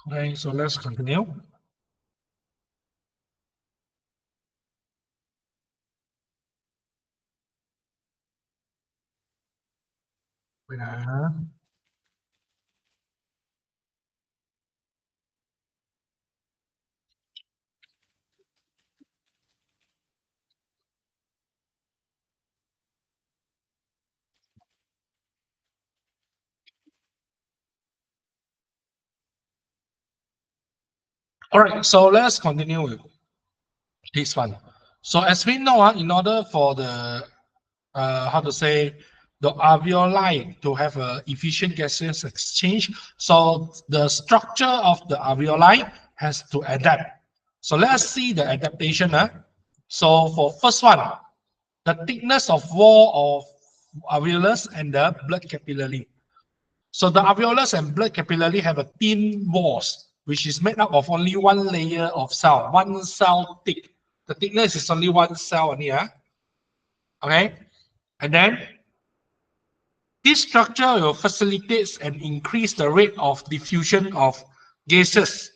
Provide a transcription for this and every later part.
Okay, so let's continue. Wait, All right, so let's continue with this one. So as we know, in order for the how to say the alveoli to have a efficient gaseous exchange, so the structure of the alveoli has to adapt. So let's see the adaptation. So for first one, the thickness of wall of alveolus and the blood capillary. So the alveolus and blood capillary have a thin walls, which is made up of only one layer of cell, one cell thick. The thickness is only one cell only, okay? And then this structure will facilitate and increase the rate of diffusion of gases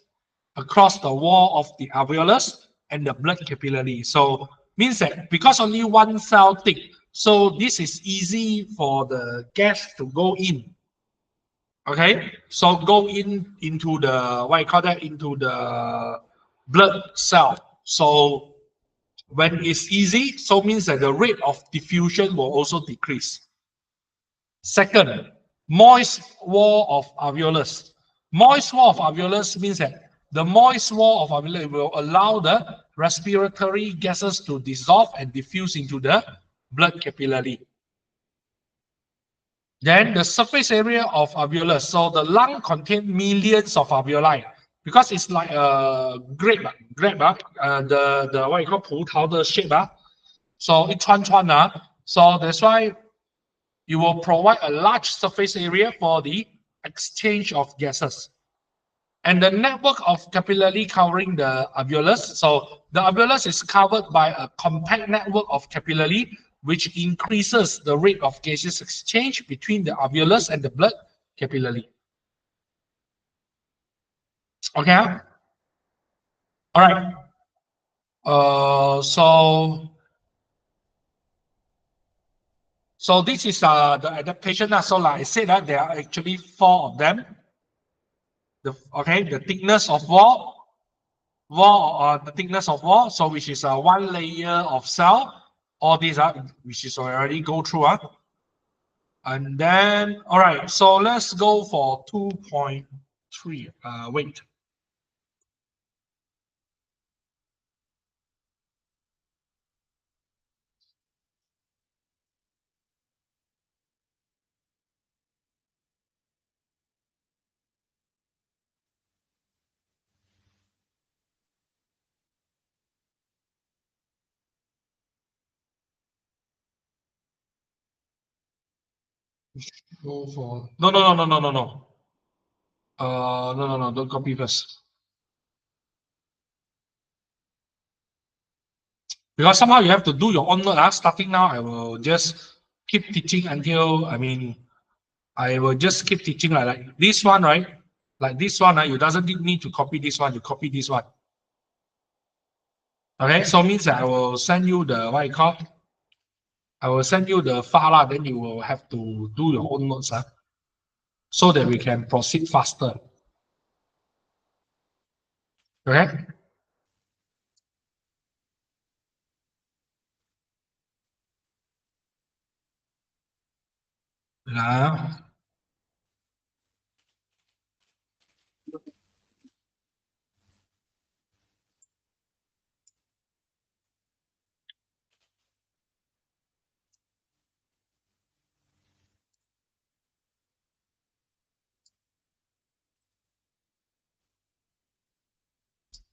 across the wall of the alveolus and the blood capillary. So means that because only one cell thick, so this is easy for the gas to go in. Okay, so go into the what you call that, into the blood cell. So when it's easy, so means that the rate of diffusion will also decrease. Second, moist wall of alveolus. Moist wall of alveolus means that the moist wall of alveolus will allow the respiratory gases to dissolve and diffuse into the blood capillary. Then the surface area of alveolus. So the lung contains millions of alveoli because it's like a grape, the what you call 葡萄的 shape. So 一串串 so that's why it will provide a large surface area for the exchange of gases. And the network of capillary covering the alveolus. So the alveolus is covered by a compact network of capillary, which increases the rate of gaseous exchange between the alveolus and the blood capillary. Okay. All right. So this is the adaptation. So like I said, that there are actually 4 of them. The thickness of wall, the thickness of wall, so which is one layer of cell. All these are which is already go through. And then all right, so let's go for 2.3. Wait. Go for no. No. Don't copy first. Because somehow you have to do your own note. Starting now, I will just keep teaching until I will just keep teaching like this one, right? Like this one, you doesn't need to copy this one. You copy this one. Okay, so means that I will send you the what you call. I will send you the file, then you will have to do your own notes, so that we can proceed faster. Okay.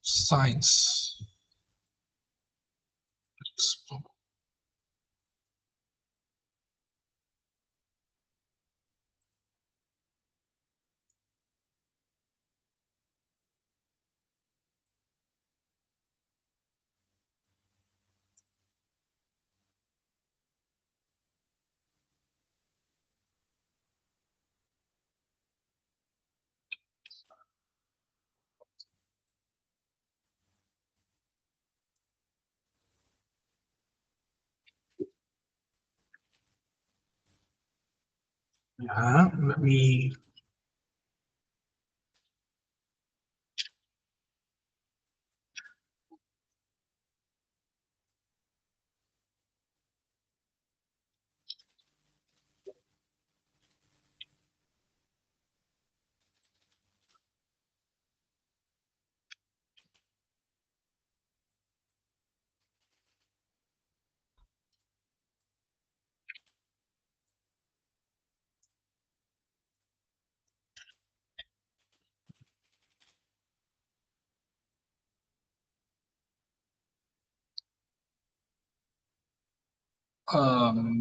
Science. Yeah, let me.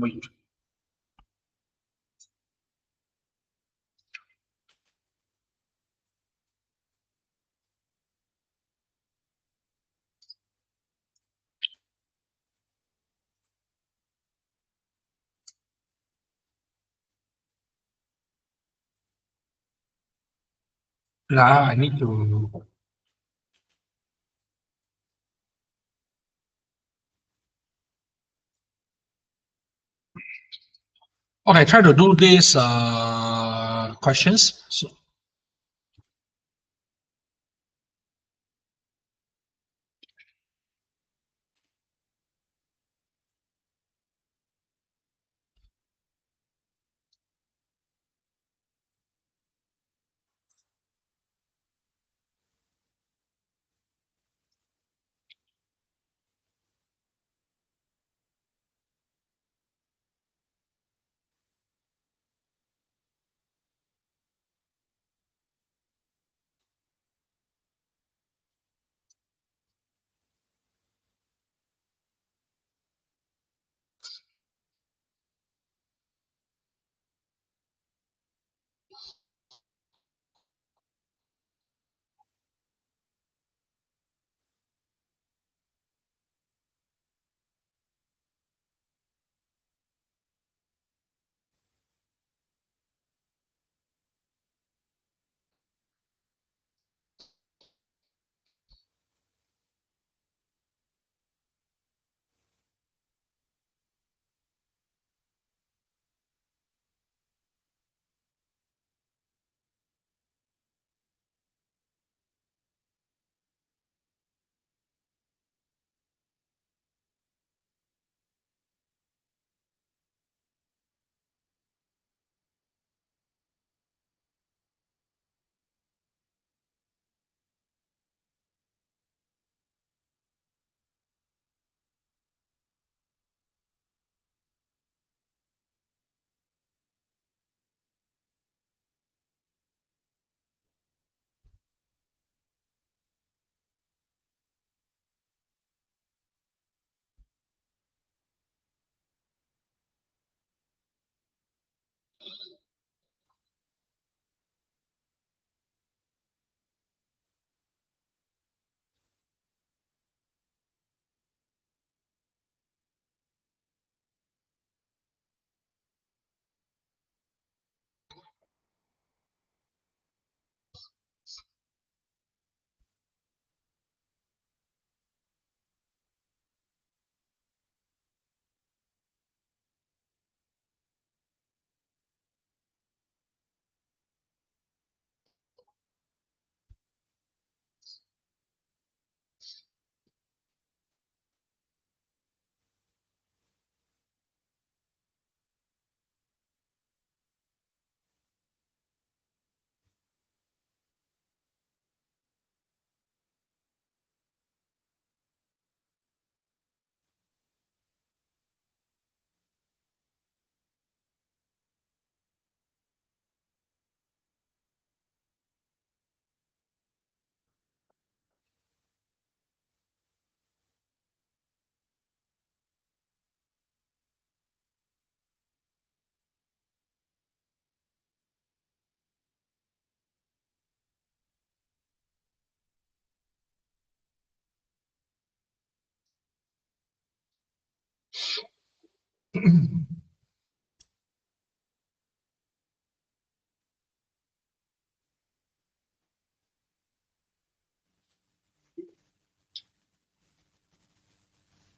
Wait. I need to. Okay, try to do these questions. So,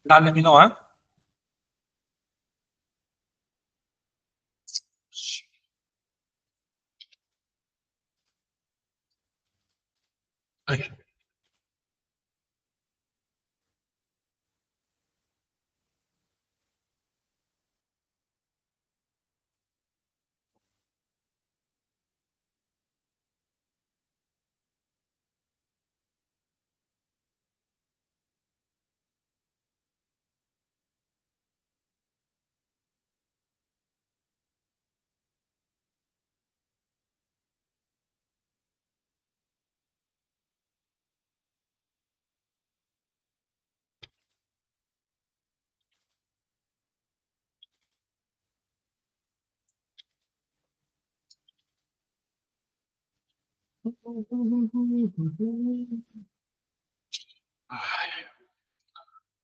Done, let me know, huh? Okay.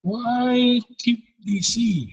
Why keep DC?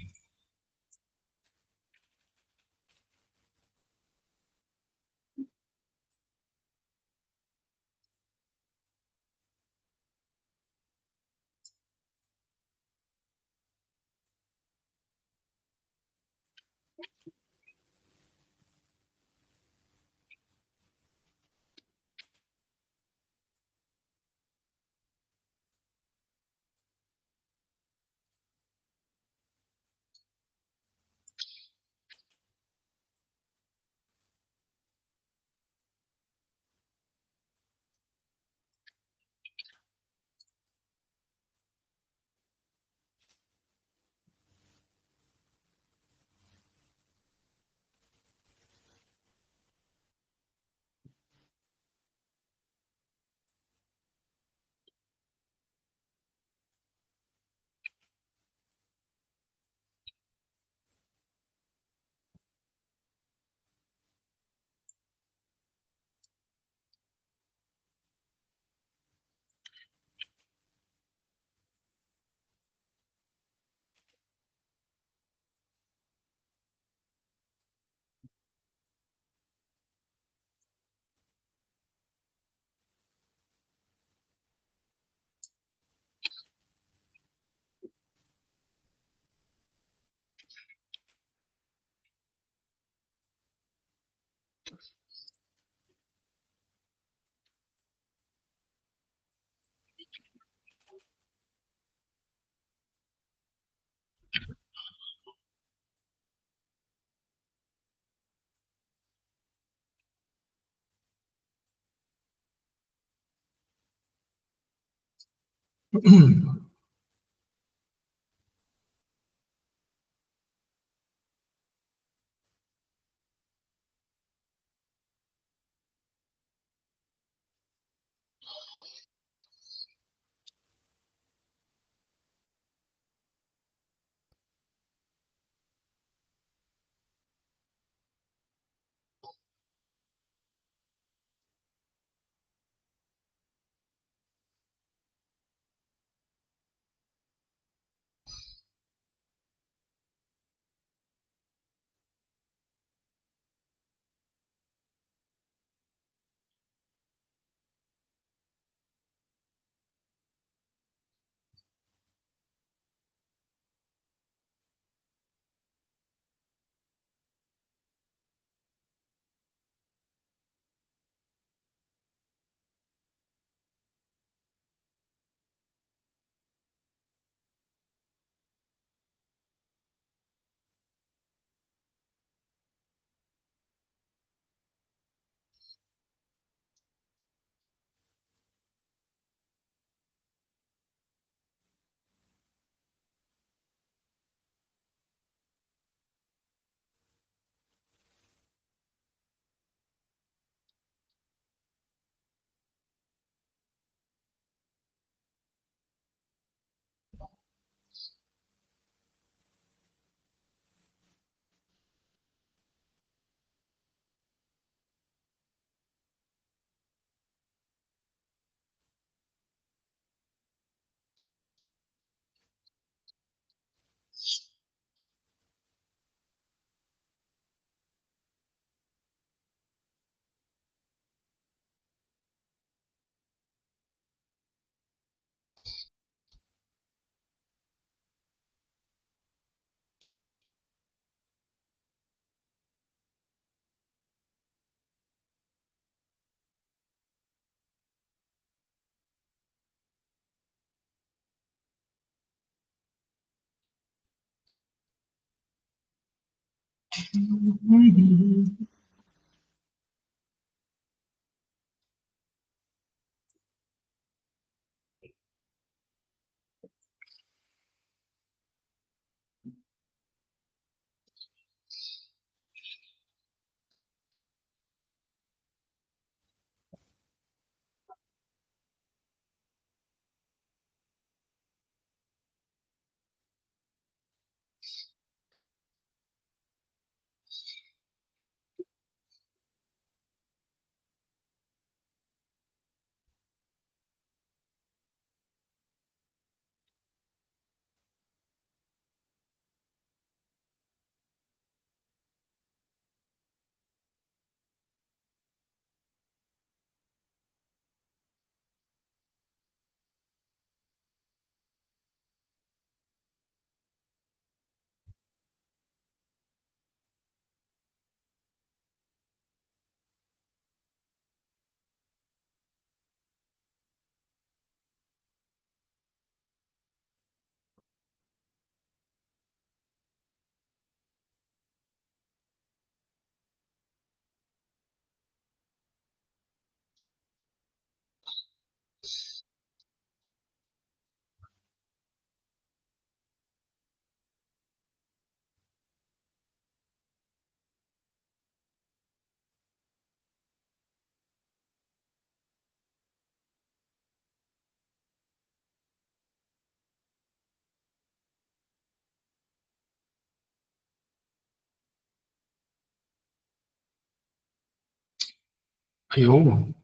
哎呦，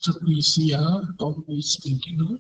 这个意思啊，always thinking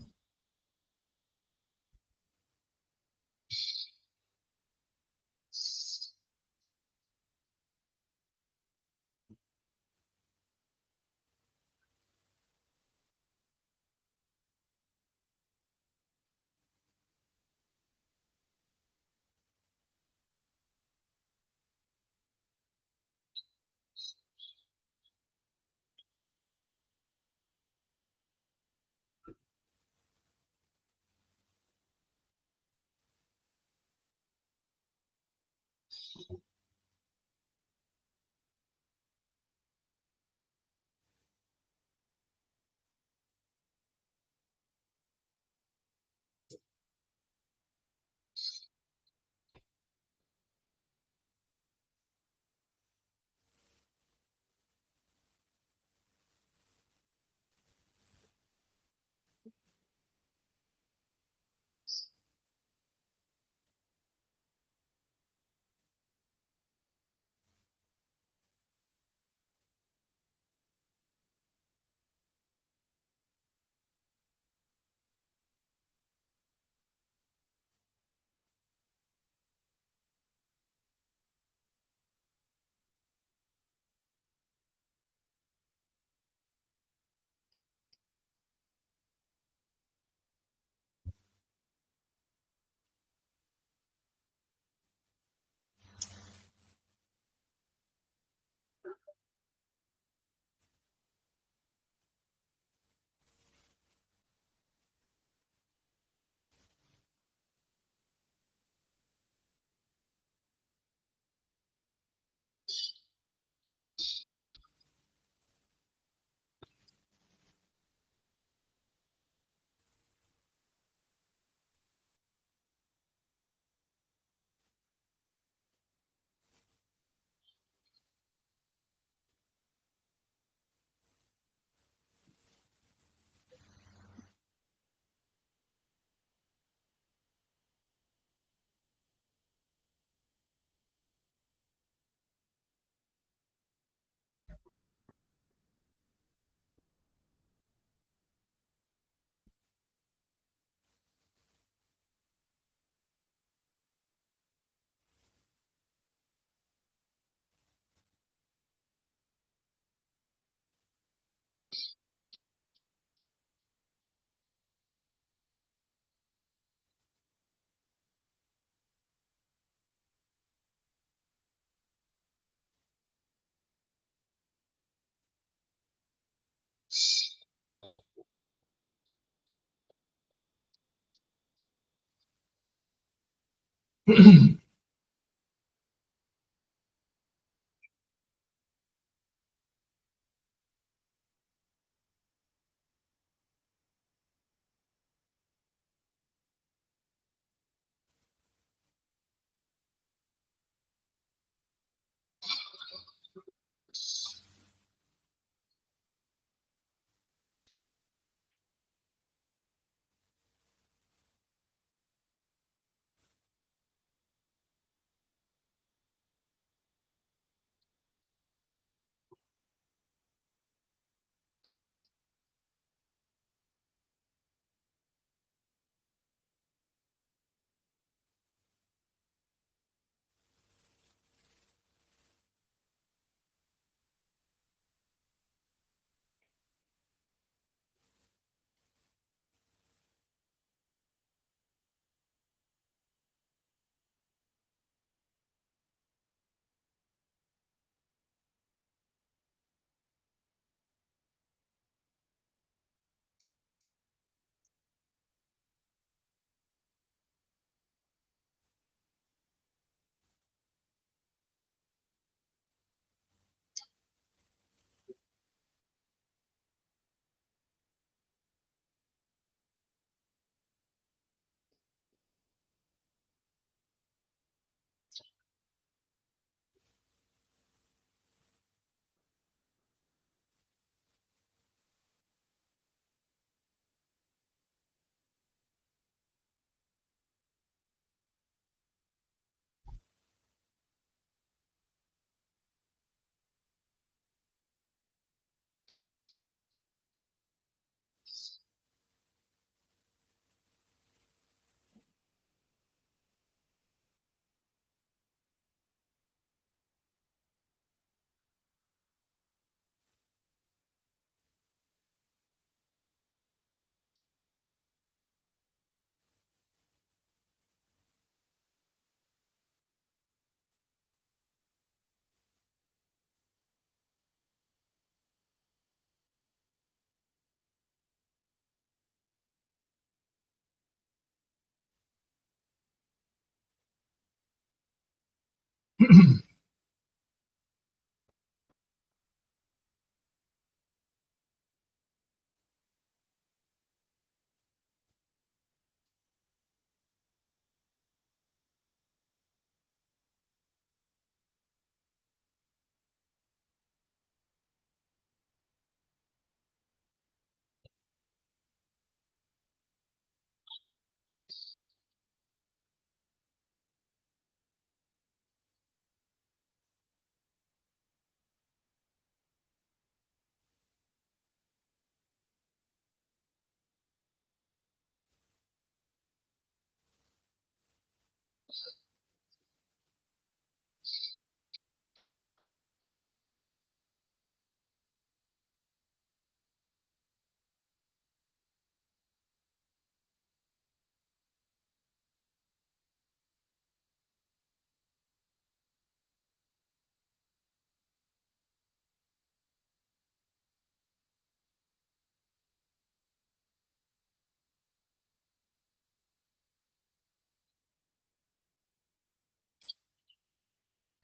I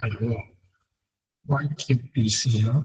don't know. Why keep busy, huh?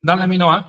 Now let me know. Huh?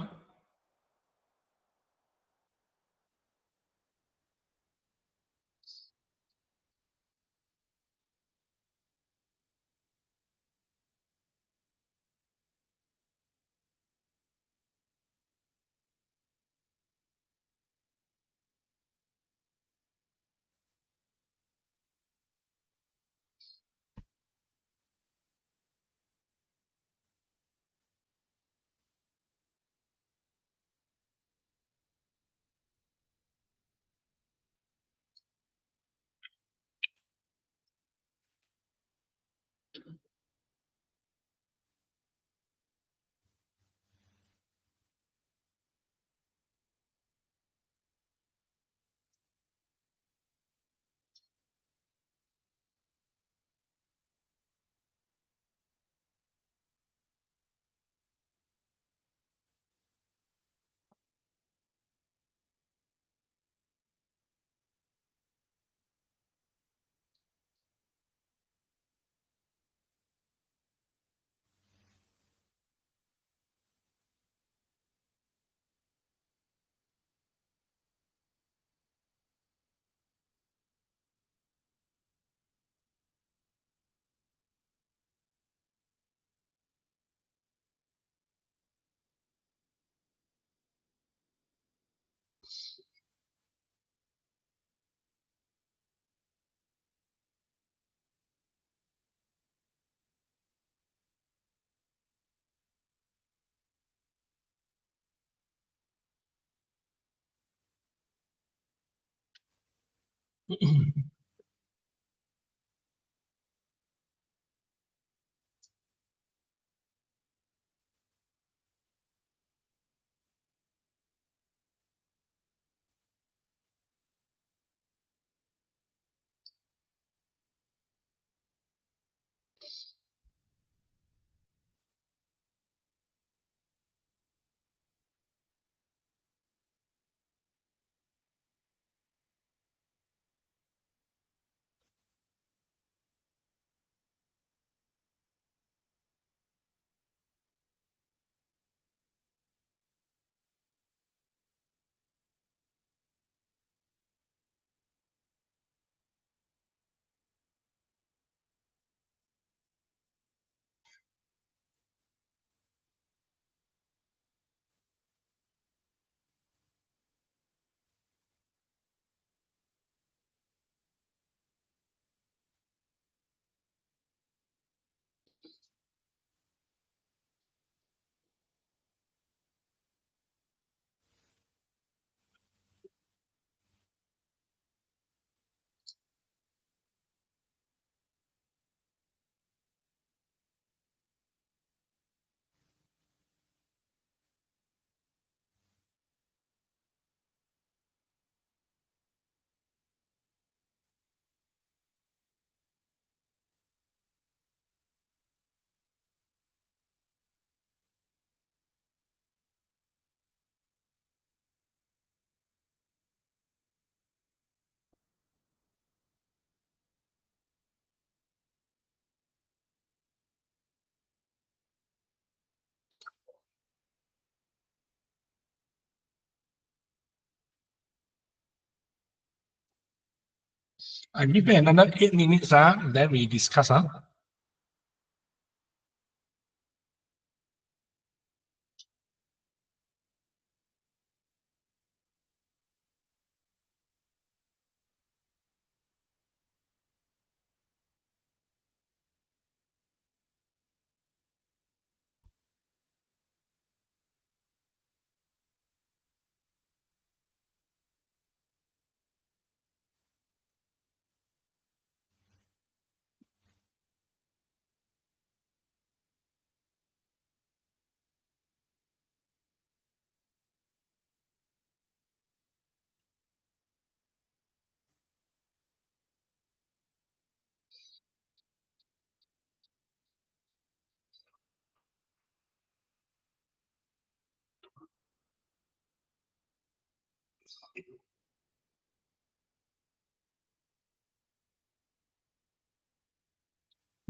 I give you another 8 minutes, then we discuss.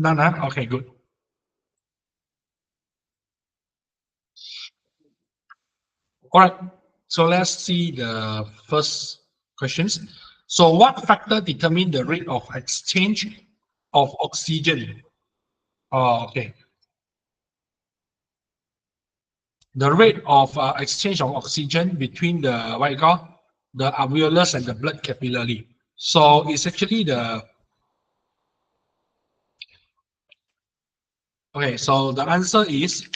None, huh? Okay, good. All right. So let's see the first questions. So what factor determine the rate of exchange of oxygen? Oh, okay. The rate of exchange of oxygen between the what you call the alveolus and the blood capillary. So it's actually the okay. So the answer is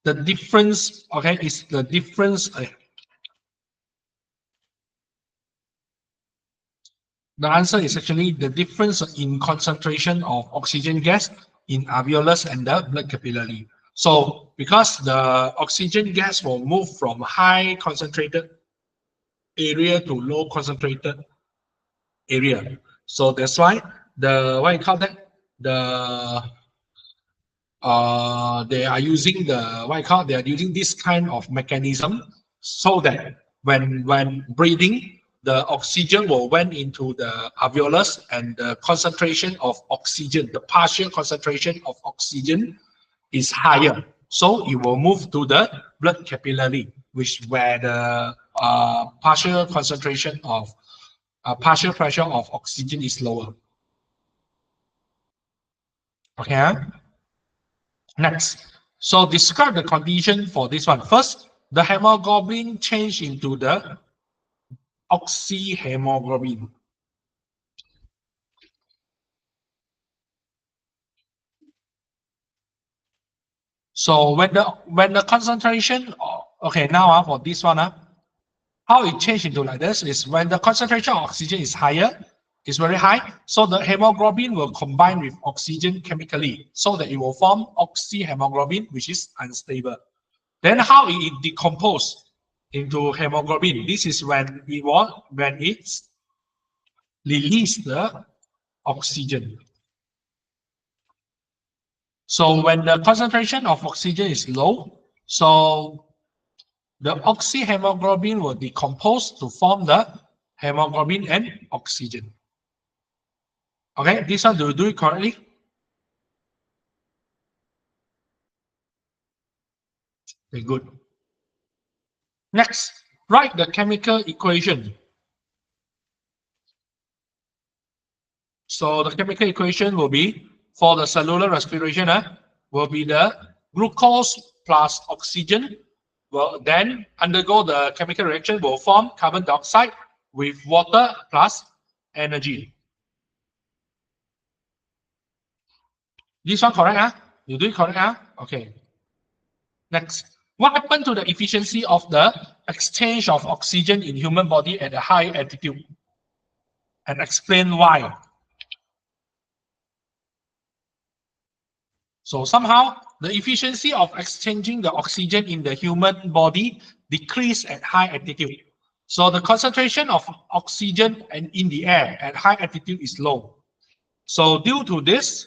the difference. Okay, is the difference. The answer is actually the difference in concentration of oxygen gas in alveolus and the blood capillary. So because the oxygen gas will move from high concentrated area to low concentrated area. So that's why the what you call that the they are using the what you call they are using this kind of mechanism so that when breathing the oxygen will went into the alveolus and the concentration of oxygen, the partial concentration of oxygen is higher. So it will move to the blood capillary, which where the partial concentration of partial pressure of oxygen is lower. Okay. Next. So describe the condition for this one. First, the hemoglobin change into the oxyhemoglobin. So when the concentration, okay, now for this one, how it changed into like this is when the concentration of oxygen is higher, is very high. So the hemoglobin will combine with oxygen chemically so that it will form oxyhemoglobin, which is unstable. Then how it decompose into hemoglobin? This is when it's release the oxygen. So when the concentration of oxygen is low, so the oxyhemoglobin will decompose to form the hemoglobin and oxygen. Okay, this one, do you do it correctly? Very good. Next, write the chemical equation. So the chemical equation will be, for the cellular respiration, will be the glucose plus oxygen will then undergo the chemical reaction, will form carbon dioxide with water plus energy. This one correct? You do it correct? Okay. Next, what happened to the efficiency of the exchange of oxygen in human body at a high altitude? And explain why. So somehow the efficiency of exchanging the oxygen in the human body decrease at high altitude. So the concentration of oxygen and in the air at high altitude is low. So due to this,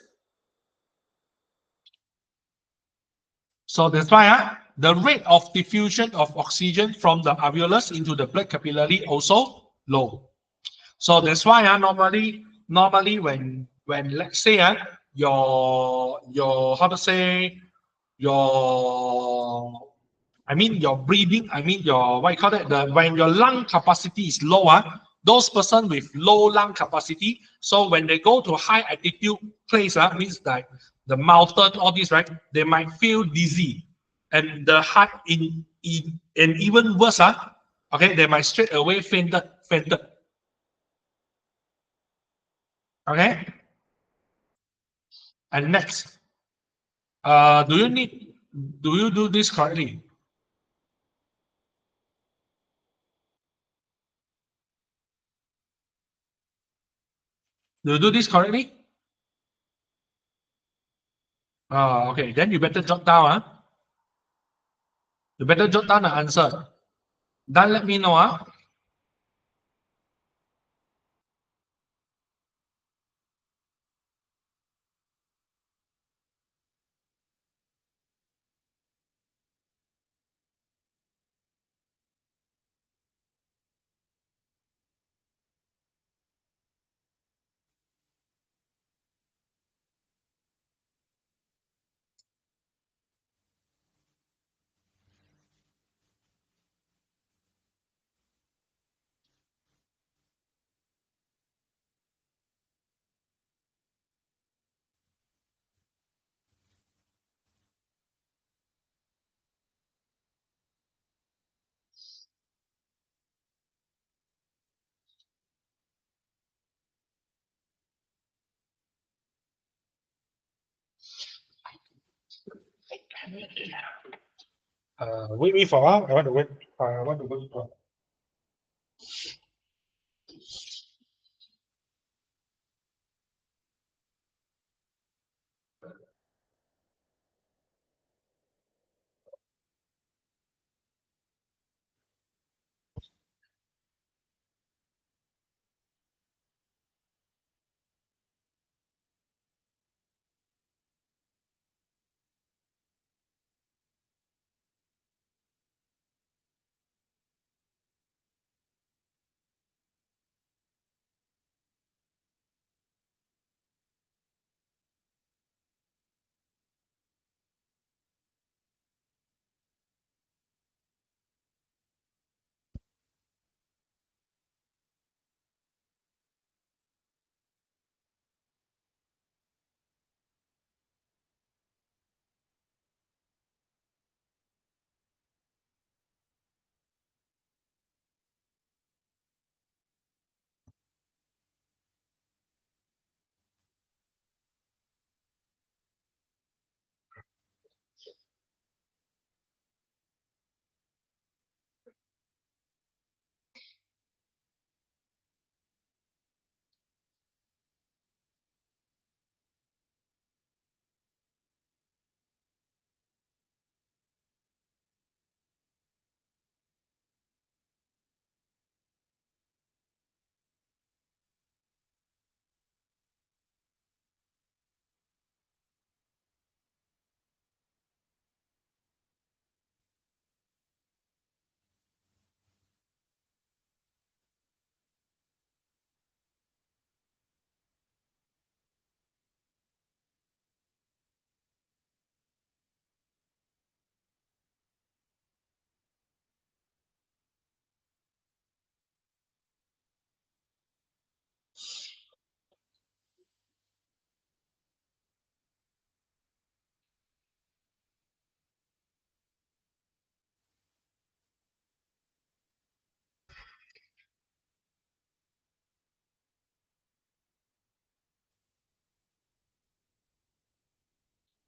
so that's why the rate of diffusion of oxygen from the alveolus into the blood capillary also low. So that's why normally when let's say your how to say your your breathing, your what you call that, the when your lung capacity is low, those person with low lung capacity, so when they go to high altitude place, means like the mountain, all this, right? They might feel dizzy, and the heart in and even worse, okay, they might straight away fainted. Okay, and next, do you do this correctly? Do you do this correctly? Okay, then you better jot down, You better jot down the answer. Then let me know, wait for a while. I want to wait. I want to wait for.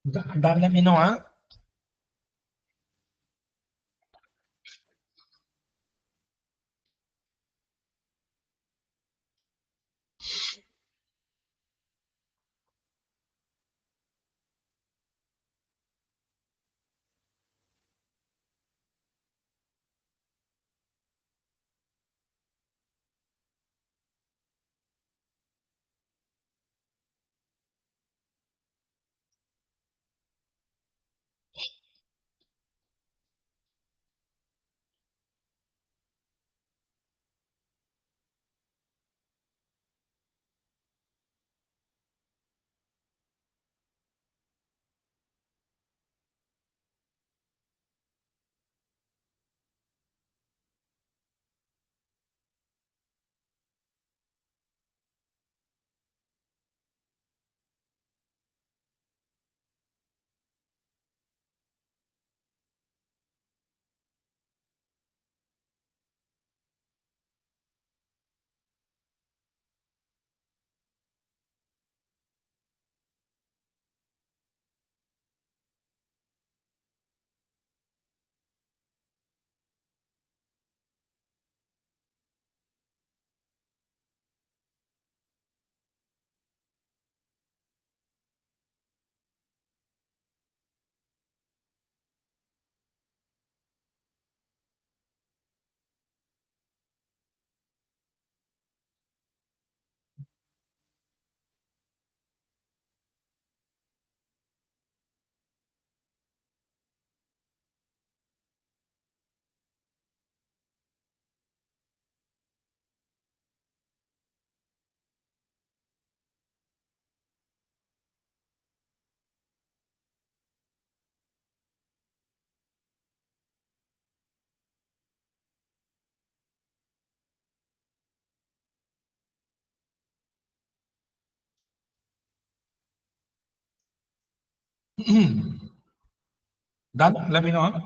Done, let me know, huh? Done, let me know, huh?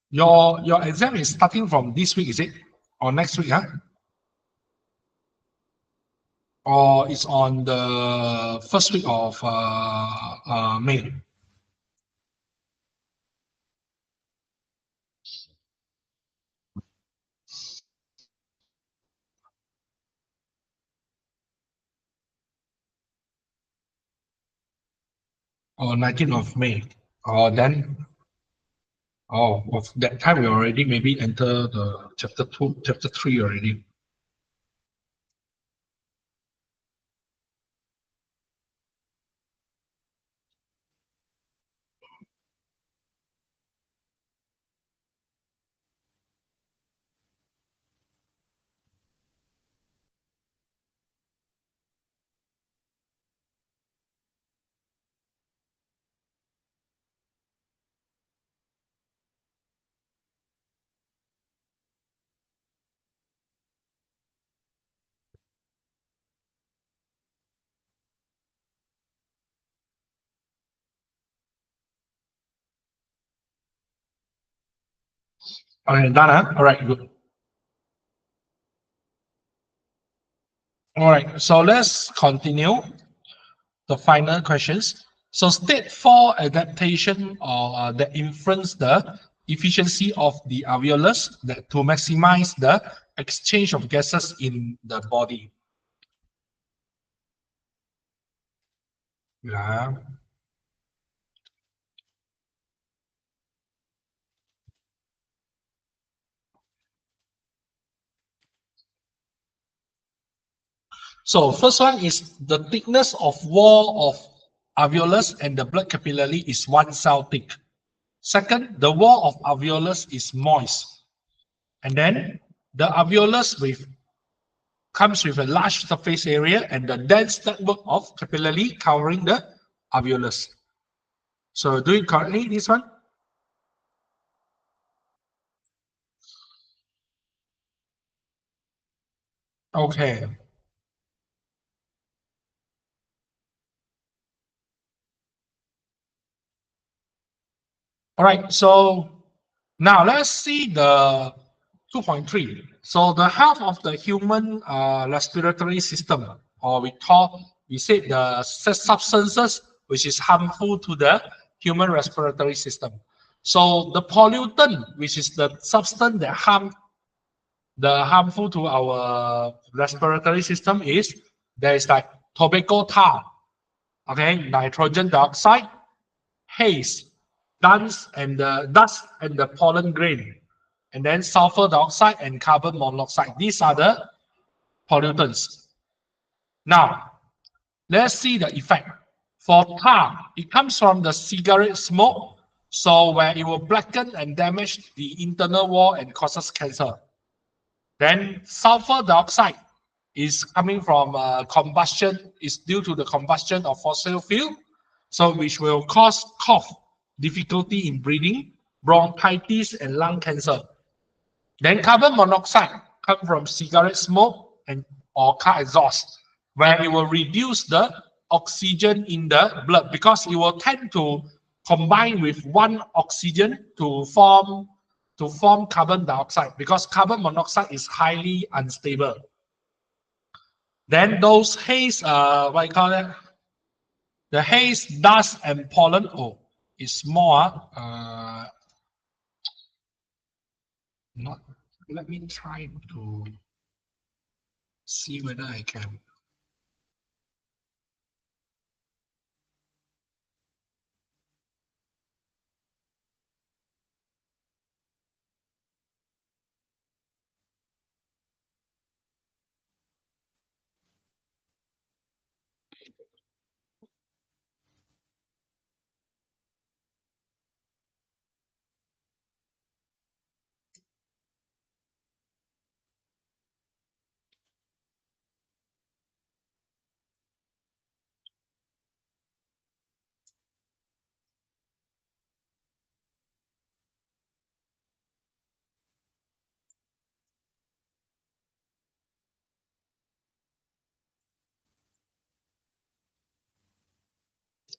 Your exam is starting from this week, is it? Or next week, huh? Or it's on the first week of May? Or 19th of May? Or then, oh, of that time we already maybe enter the chapter 2, chapter 3 already. Okay, done, huh? All right, good. All right, so let's continue the final questions. So state four adaptation or that influence the efficiency of the alveolus that to maximize the exchange of gases in the body. Yeah. So first one is the thickness of wall of alveolus and the blood capillary is 1 cell thick. Second, the wall of alveolus is moist. And then the alveolus with comes with a large surface area and the dense network of capillary covering the alveolus. So do it correctly, this one? Okay. All right. So now let's see the 2.3. So the health of the human respiratory system, or we say the substances which is harmful to the human respiratory system. So the pollutant, which is the substance that harmful to our respiratory system, is there is like tobacco tar, okay, nitrogen dioxide, haze, dust and the pollen grain, and then sulfur dioxide and carbon monoxide. These are the pollutants. Now, let's see the effect. For tar, it comes from the cigarette smoke, so where it will blacken and damage the internal wall and causes cancer. Then sulfur dioxide is coming from combustion, is due to the combustion of fossil fuel, so which will cause cough, difficulty in breathing, bronchitis, and lung cancer. Then carbon monoxide comes from cigarette smoke and or car exhaust, where it will reduce the oxygen in the blood because it will tend to combine with one oxygen to form carbon dioxide, because carbon monoxide is highly unstable. Then those haze, what you call it? The haze, dust, and pollen. Oh, it's more. Not. Let me try to see whether I can.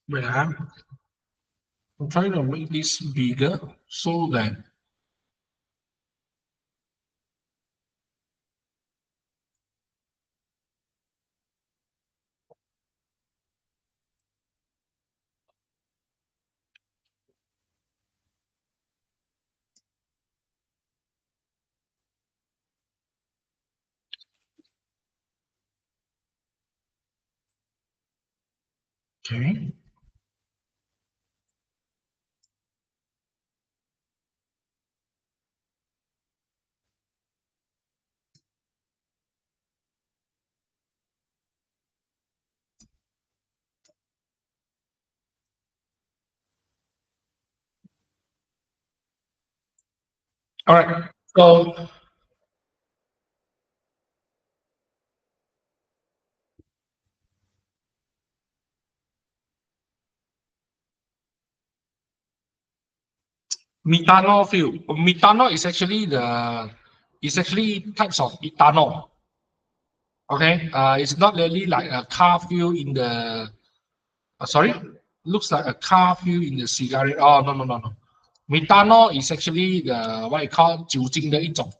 Wait, I'm trying to make this bigger so that. Okay. All right. So methanol fuel. Methanol is actually types of ethanol. Okay. It's not really like a car fuel in the. Sorry. Looks like a car fuel in the cigarette. Oh, no, no, no, no. Methanol is actually the what you call 酒精的一种.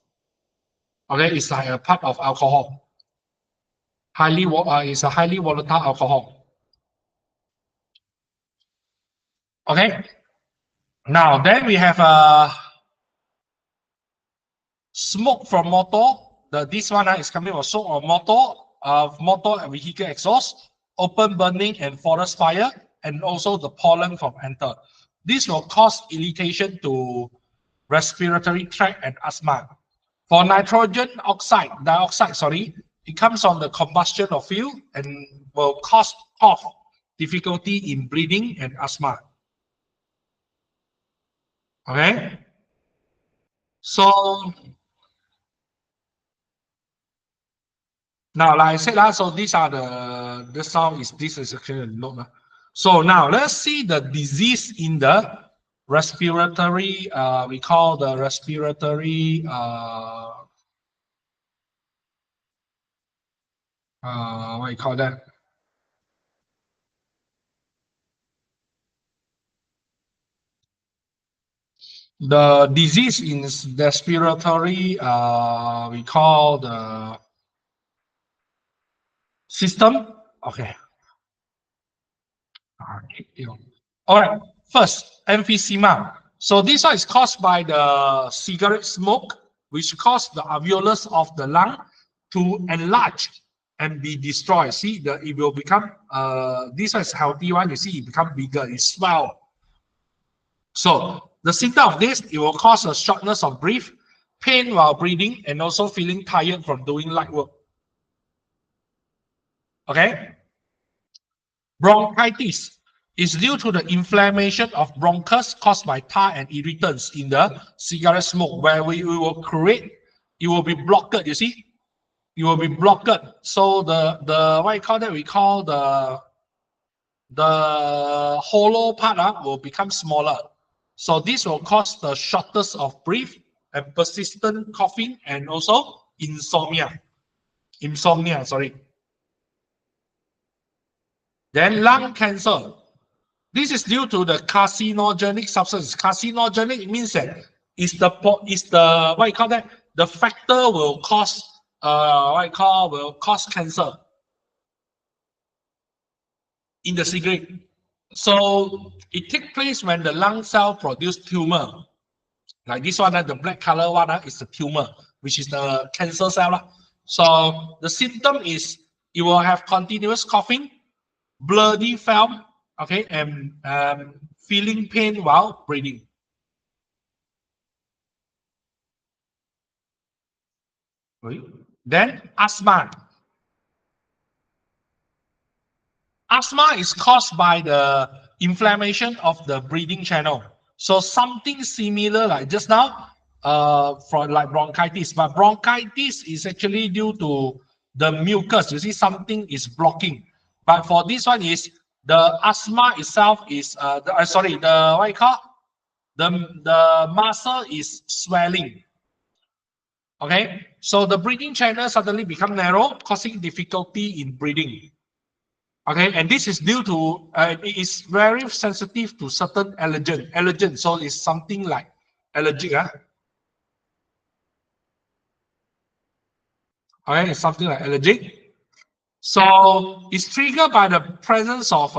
Okay, it's like a part of alcohol. It's a highly volatile alcohol. Okay. Now then we have smoke from motor. This one is coming from smoke of motor and vehicle exhaust, open burning and forest fire, and also the pollen from enter. This will cause irritation to respiratory tract and asthma. For dioxide, sorry, it comes from the combustion of fuel and will cause cough, difficulty in breathing, and asthma. Okay, so now, like I said, so these are this is actually a note. So now let's see the disease in the respiratory. We call the respiratory. What you call that? The disease in respiratory, we call the system. Okay. All right. First, emphysema. So this one is caused by the cigarette smoke, which cause the alveolus of the lung to enlarge and be destroyed. See, it will become this one is healthy one. You see, it become bigger, it swell. So the symptom of this, it will cause a shortness of breath, pain while breathing, and also feeling tired from doing light work. Okay. Bronchitis is due to the inflammation of bronchus caused by tar and irritants in the cigarette smoke, where we will create, it will be blocked. You see, it will be blocked. So the what you call that? We call the hollow part will become smaller. So this will cause the shortness of breath and persistent coughing and also insomnia. Sorry. Then lung cancer. This is due to the carcinogenic substance. Carcinogenic means that is the what you call that? The factor will cause will cause cancer in the cigarette. So it takes place when the lung cell produce tumor. Like this one, the black color one is the tumor, which is the cancer cell. So the symptom is it will have continuous coughing, bloody film, okay, and feeling pain while breathing. Then asthma. Asthma is caused by the inflammation of the breathing channel. So something similar like just now, for like bronchitis, but bronchitis is actually due to the mucus. You see, something is blocking. But for this one is the asthma itself is the what you call the muscle is swelling. Okay, so the breathing channel suddenly become narrow, causing difficulty in breathing. Okay, and this is due to it is very sensitive to certain allergen. So it's something like allergic. Okay, it's something like allergic. So it's triggered by the presence of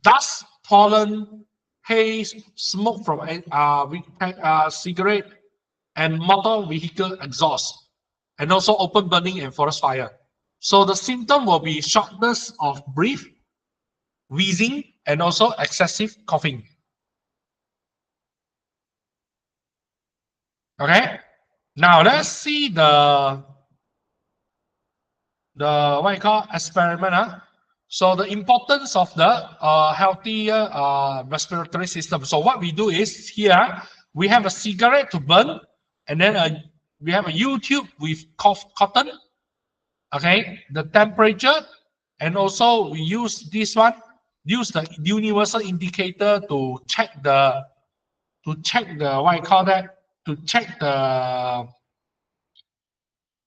dust, pollen, haze, smoke from cigarette, and motor vehicle exhaust, and also open burning and forest fire. So the symptom will be shortness of breath, wheezing, and also excessive coughing. Okay, now let's see the what you call experiment. So the importance of the healthier respiratory system. So what we do is here we have a cigarette to burn, and then we have a U-tube with cotton. Okay, the temperature, and also we use this one. Use the universal indicator to check the what you call that, to check the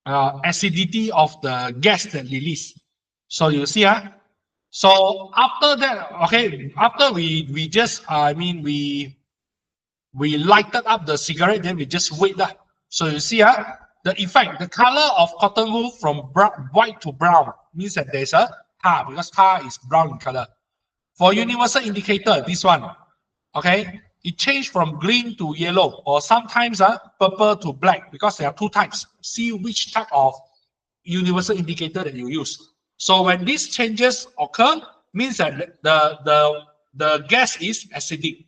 acidity of the gas that release. So you see, so after that, okay, after we just we lighted up the cigarette, then we just wait that. So you see, the effect, the color of cotton wool from white to brown means that there's a tar, because tar is brown in color. For universal indicator, this one, okay, it changed from green to yellow, or sometimes purple to black, because there are two types. See which type of universal indicator that you use. So when these changes occur, means that the gas is acidic.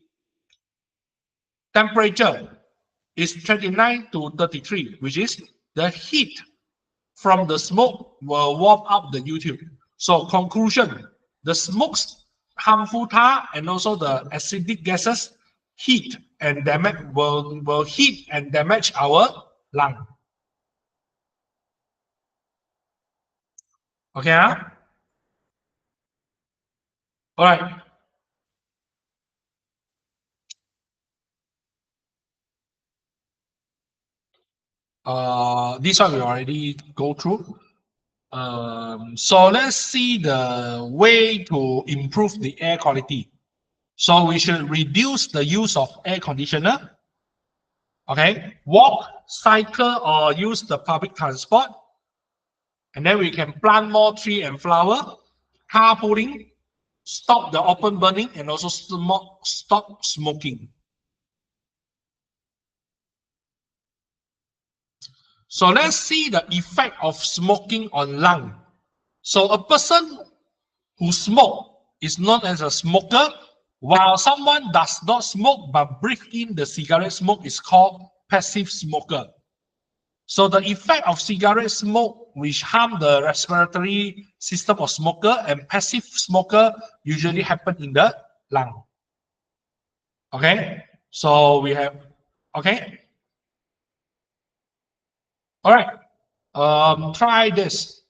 Temperature is 29 to 33, which is the heat from the smoke will warm up the U-tube. So conclusion, the smoke's harmful tar and also the acidic gases heat and damage will heat and damage our lung. Okay, all right. This one we already go through. So let's see the way to improve the air quality. So we should reduce the use of air conditioner, Okay, walk, cycle, or use the public transport. And then we can plant more tree and flower, carpooling, stop the open burning, and also stop smoking. So let's see the effect of smoking on lung. So a person who smoke is known as a smoker, while someone does not smoke but breathe in the cigarette smoke is called passive smoker. So the effect of cigarette smoke, which harm the respiratory system of smoker, and passive smoker usually happen in the lung. Okay, so we have, okay, all right, try this.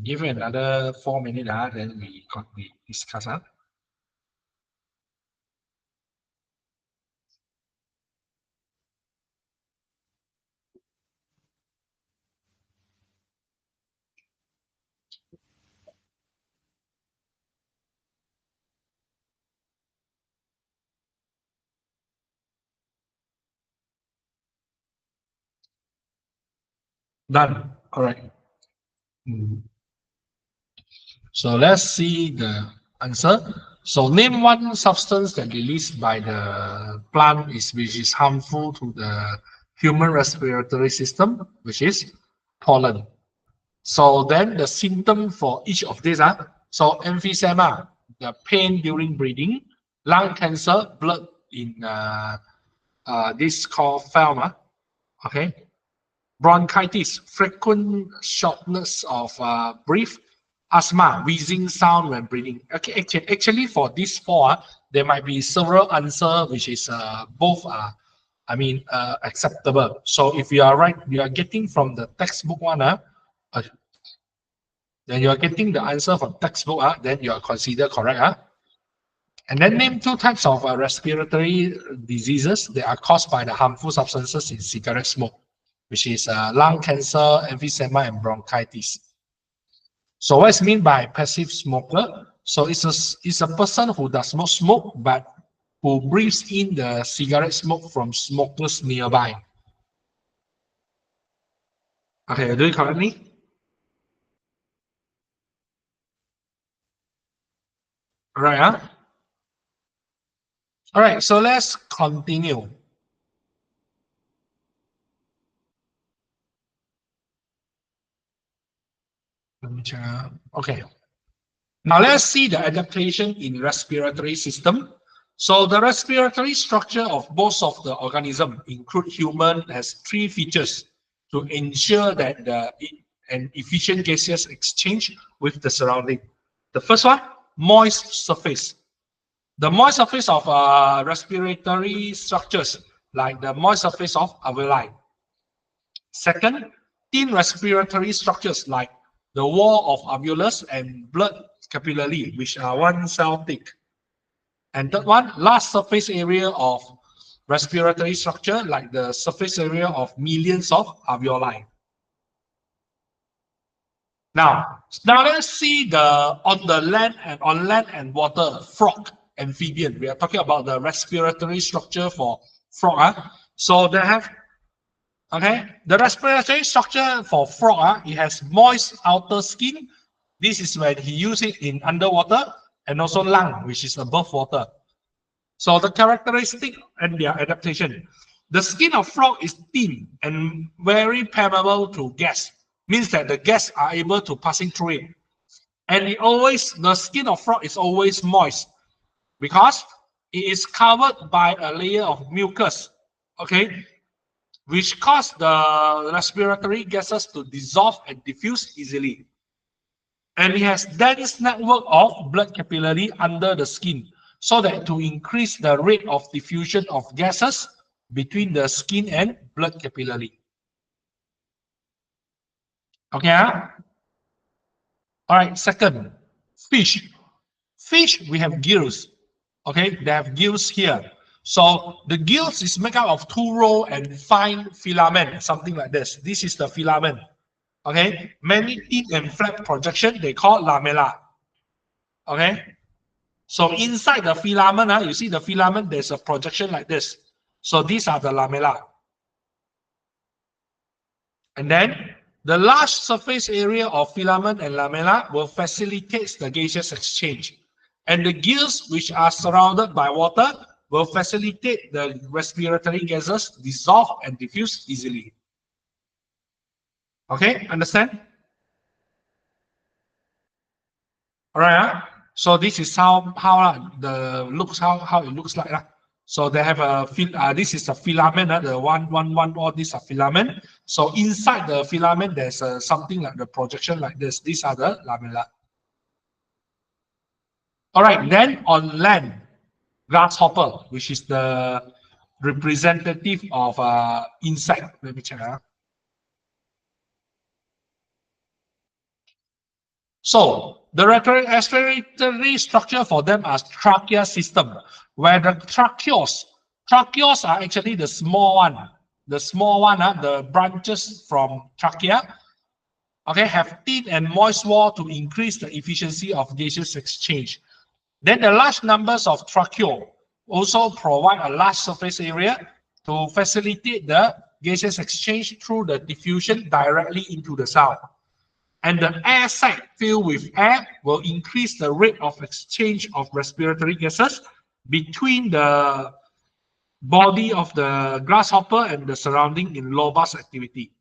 Give you another 4 minutes, then we discuss. Done. All right. So let's see the answer. So name one substance that released by the plant which is harmful to the human respiratory system, which is pollen. So then the symptom for each of these are so emphysema, the pain during breathing, lung cancer, blood in this called phlegm. Okay, bronchitis, frequent shortness of breath, asthma, wheezing sound when breathing. Okay, actually for these four, there might be several answers which is both acceptable. So if you are right, you are getting from the textbook one, then you are getting the answer from textbook, then you are considered correct. And then name two types of respiratory diseases that are caused by the harmful substances in cigarette smoke, which is lung cancer, emphysema, and bronchitis. So what is meant by passive smoker? So it's a person who does not smoke, but who breathes in the cigarette smoke from smokers nearby. Okay, do you correctly? All right, All right, so let's continue. Let me check. Okay. Now let's see the adaptation in respiratory system. So the respiratory structure of most of the organism, include human, has three features to ensure that an efficient gaseous exchange with the surrounding. The first one, moist surface. The moist surface of respiratory structures, like the moist surface of alveoli. Second, thin respiratory structures like the wall of alveolus and blood capillary, which are one cell thick. And third one, large surface area of respiratory structure like the surface area of millions of alveoli. Now let's see the on land and water frog amphibian. We are talking about the respiratory structure for frog. So they have the respiratory structure for frog, it has moist outer skin. This is when he uses it in underwater, and also lung, which is above water. So the characteristic and their adaptation. The skin of frog is thin and very permeable to gas. Means that the gas are able to passing through it. And the skin of frog is always moist because it is covered by a layer of mucus. Okay, which cause the respiratory gases to dissolve and diffuse easily. And it has dense network of blood capillary under the skin, so that to increase the rate of diffusion of gases between the skin and blood capillary. Okay. All right. Second, fish. Fish, we have gills. Okay, they have gills here. So the gills is made up of two row and fine filament, something like this. This is the filament. Okay, many thin and flat projection, they call lamella. Okay, so inside the filament, you see the filament, there's a projection like this. So these are the lamella. And then the large surface area of filament and lamella will facilitate the gaseous exchange. And the gills, which are surrounded by water, will facilitate the respiratory gases dissolve and diffuse easily. Okay, understand? All right. So this is how the looks how it looks like. So they have a this is a filament. The one all these are filament. So inside the filament, there's something like the projection like this. These are the lamella. All right. Then on land, grasshopper, which is the representative of insect. Let me check. So the respiratory structure for them are trachea system, where the tracheos are actually the small one. The small one, the branches from trachea, okay, have thin and moist wall to increase the efficiency of gaseous exchange. Then the large numbers of tracheo also provide a large surface area to facilitate the gaseous exchange through the diffusion directly into the cell. And the air sac filled with air will increase the rate of exchange of respiratory gases between the body of the grasshopper and the surrounding in lobus activity.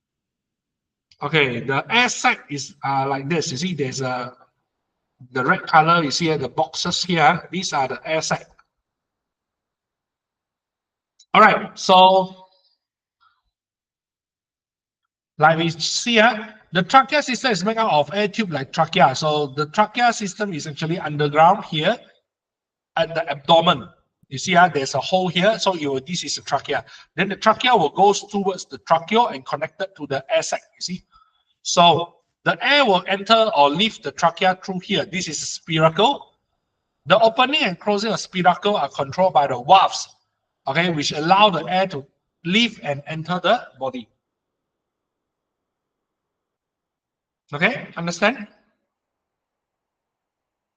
Okay, the air sac is like this. You see, there's the red color. You see the boxes here. These are the air sac. All right, so like we see here, the trachea system is made up of air tube like trachea. So the trachea system is actually underground here at the abdomen. You see, there's a hole here. So this is the trachea. Then the trachea will go towards the trachea and connected to the air sac. You see, so the air will enter or leave the trachea through here. This is a spiracle. The opening and closing of spiracle are controlled by the valves, okay, which allow the air to leave and enter the body. Okay, understand?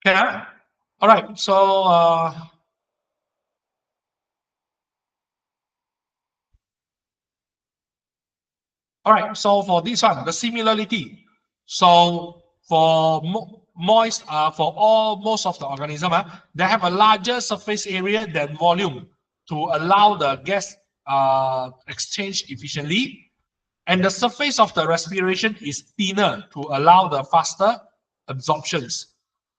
Yeah. All right. So all right. So for this one, the similarity. So for most of the organism, they have a larger surface area than volume to allow the gas exchange efficiently. And the surface of the respiration is thinner to allow the faster absorptions.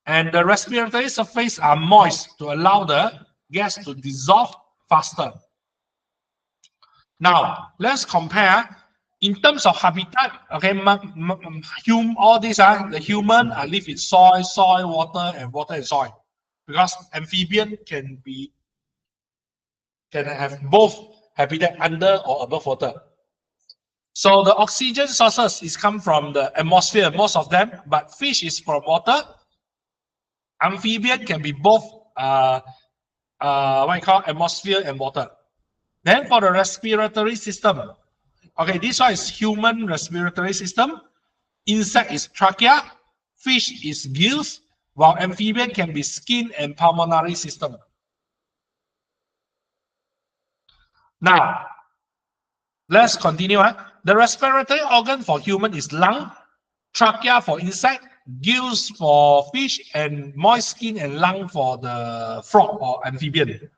And the respiratory surface are moist to allow the gas to dissolve faster. Now, let's compare in terms of habitat. Okay, all these are the human live in soil, water, and water and soil. Because amphibian can have both habitat under or above water. So the oxygen sources is come from the atmosphere, most of them, but fish is from water. Amphibian can be both what you call atmosphere and water. Then for the respiratory system, okay, this one is human respiratory system. Insect is trachea, fish is gills, while amphibian can be skin and pulmonary system. Now, let's continue. The respiratory organ for human is lung, trachea for insect, gills for fish, and moist skin and lung for the frog or amphibian.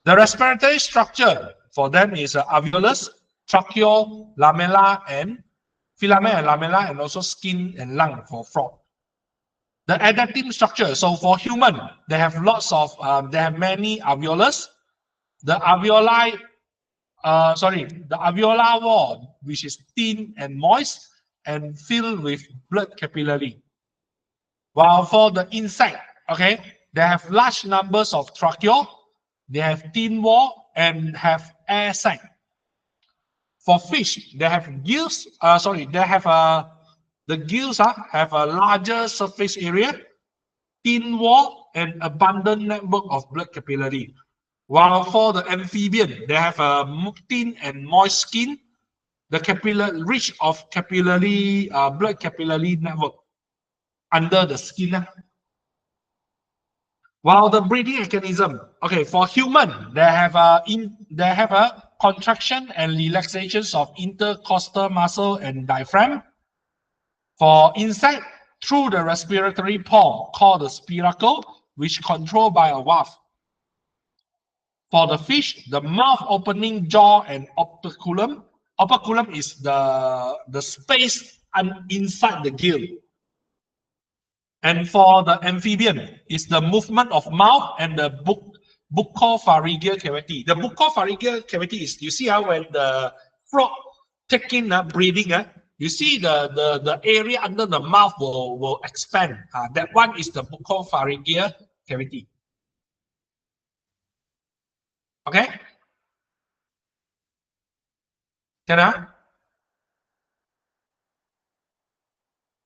The respiratory structure for them is alveolus, tracheal, lamella, and filament and lamella, and also skin and lung for frog. The adaptive structure. So for human, they have they have many alveolus. The alveoli the alveolar wall, which is thin and moist and filled with blood capillary. While for the insect, okay, they have large numbers of trachea, they have thin wall and have air sac. For fish, they have gills. The gills have a larger surface area, thin wall, and abundant network of blood capillary. While for the amphibian, they have a thin and moist skin, the rich of capillary blood capillary network under the skin. While the breathing mechanism, okay, for human, they have a contraction and relaxations of intercostal muscle and diaphragm. For insect, through the respiratory pore called the spiracle, which controlled by a valve. For the fish, the mouth opening, jaw, and operculum. Operculum is the space inside the gill. And for the amphibian, it's the movement of mouth and the buccopharyngeal cavity. The buccopharyngeal cavity is, you see how when the frog taking breathing, you see the area under the mouth will expand. That one is the buccopharyngeal cavity. Okay? Can I?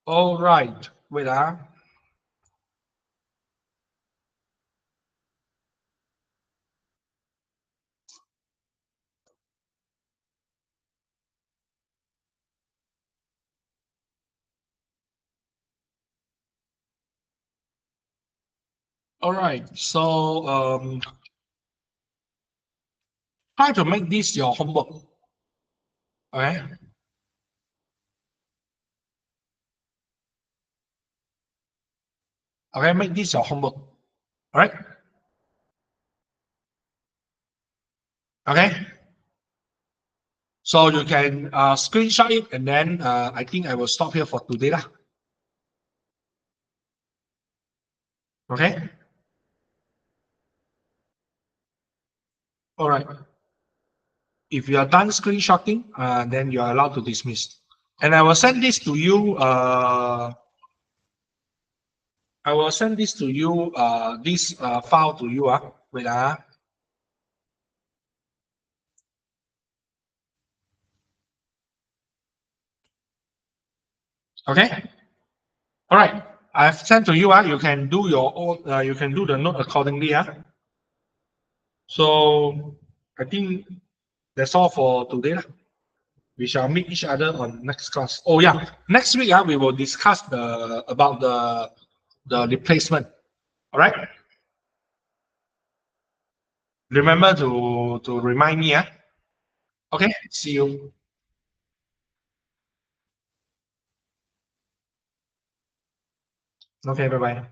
All right. Wait. All right. So try to make this your homework. Okay. Okay. Make this your homework. All right. Okay. So you can screenshot it, and then I think I will stop here for today lah. Okay. All right. If you are done screenshotting, then you are allowed to dismiss. And I will send this to you. I will send this to you. This file to you. Wait. Okay. All right. I've sent to you. You can do your own. You can do the note accordingly. So I think that's all for today lah. We shall meet each other on next class. Oh yeah, next week we will discuss about the replacement. All right. Remember to remind me. Okay. See you. Okay. Bye bye.